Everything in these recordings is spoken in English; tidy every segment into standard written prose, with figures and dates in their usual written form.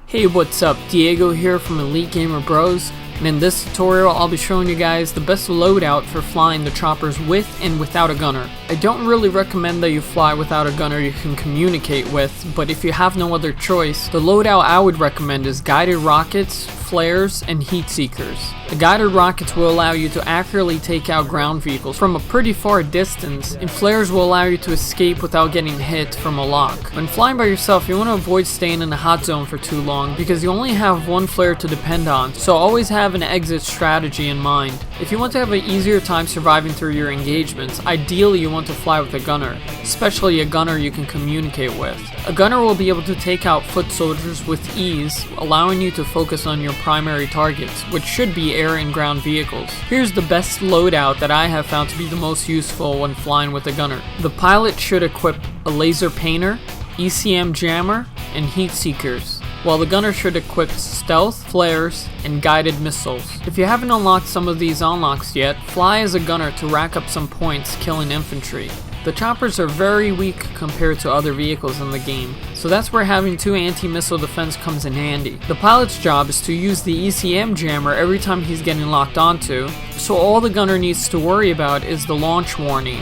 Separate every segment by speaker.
Speaker 1: Hey, what's up? Diego here from Elitegamerbros, and in this tutorial I'll be showing you guys the best loadout for flying the choppers with and without a gunner. I don't really recommend that you fly without a gunner you can communicate with, but if you have no other choice, the loadout I would recommend is guided rockets, flares, and heat seekers. The guided rockets will allow you to accurately take out ground vehicles from a pretty far distance, and flares will allow you to escape without getting hit from a lock. When flying by yourself, you want to avoid staying in the hot zone for too long because you only have one flare to depend on, so always have an exit strategy in mind. If you want to have an easier time surviving through your engagements, ideally you want to fly with a gunner, especially a gunner you can communicate with. A gunner will be able to take out foot soldiers with ease, allowing you to focus on your primary targets, which should be air and ground vehicles. Here's the best loadout that I have found to be the most useful when flying with a gunner. The pilot should equip a laser painter, ECM jammer, and heat seekers, while the gunner should equip stealth, flares, and guided missiles. If you haven't unlocked some of these unlocks yet, fly as a gunner to rack up some points killing infantry. The choppers are very weak compared to other vehicles in the game, so that's where having 2 anti-missile defense comes in handy. The pilot's job is to use the ECM jammer every time he's getting locked onto, so all the gunner needs to worry about is the launch warning,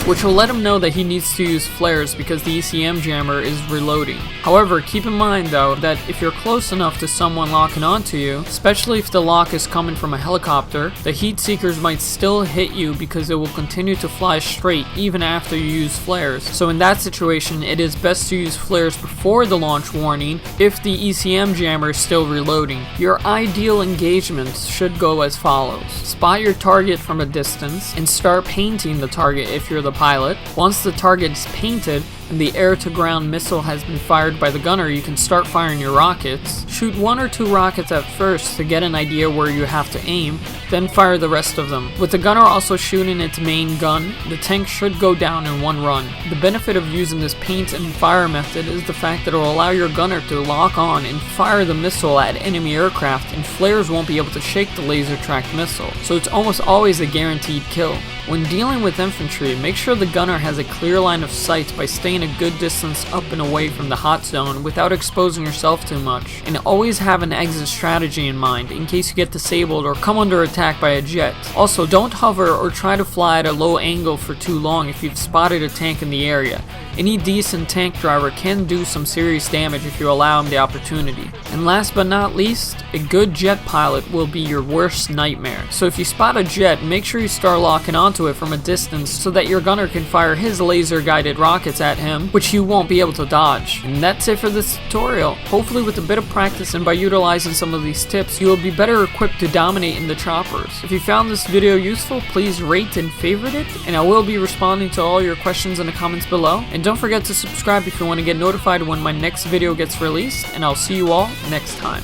Speaker 1: which will let him know that he needs to use flares because the ECM jammer is reloading. However, keep in mind though that if you're close enough to someone locking onto you, especially if the lock is coming from a helicopter, the heat seekers might still hit you because it will continue to fly straight even after you use flares. So in that situation, it is best to use flares before the launch warning if the ECM jammer is still reloading. Your ideal engagements should go as follows. Spot your target from a distance and start painting the target if you're the pilot. Once the target is painted and the air-to-ground missile has been fired by the gunner, you can start firing your rockets. Shoot 1 or 2 rockets at first to get an idea where you have to aim, then fire the rest of them. With the gunner also shooting its main gun, the tank should go down in one run. The benefit of using this paint and fire method is the fact that it will allow your gunner to lock on and fire the missile at enemy aircraft, and flares won't be able to shake the laser-tracked missile, so it's almost always a guaranteed kill. When dealing with infantry, make sure the gunner has a clear line of sight by staying a good distance up and away from the hot zone without exposing yourself too much, and always have an exit strategy in mind in case you get disabled or come under attack by a jet. Also, don't hover or try to fly at a low angle for too long if you've spotted a tank in the area. Any decent tank driver can do some serious damage if you allow him the opportunity. And last but not least, a good jet pilot will be your worst nightmare. So if you spot a jet, make sure you start locking onto it from a distance so that your gunner can fire his laser guided rockets at him, which you won't be able to dodge. And that's it for this tutorial. Hopefully with a bit of practice and by utilizing some of these tips, you will be better equipped to dominate in the choppers. If you found this video useful, please rate and favorite it, and I will be responding to all your questions in the comments below. And don't forget to subscribe if you want to get notified when my next video gets released, and I'll see you all next time.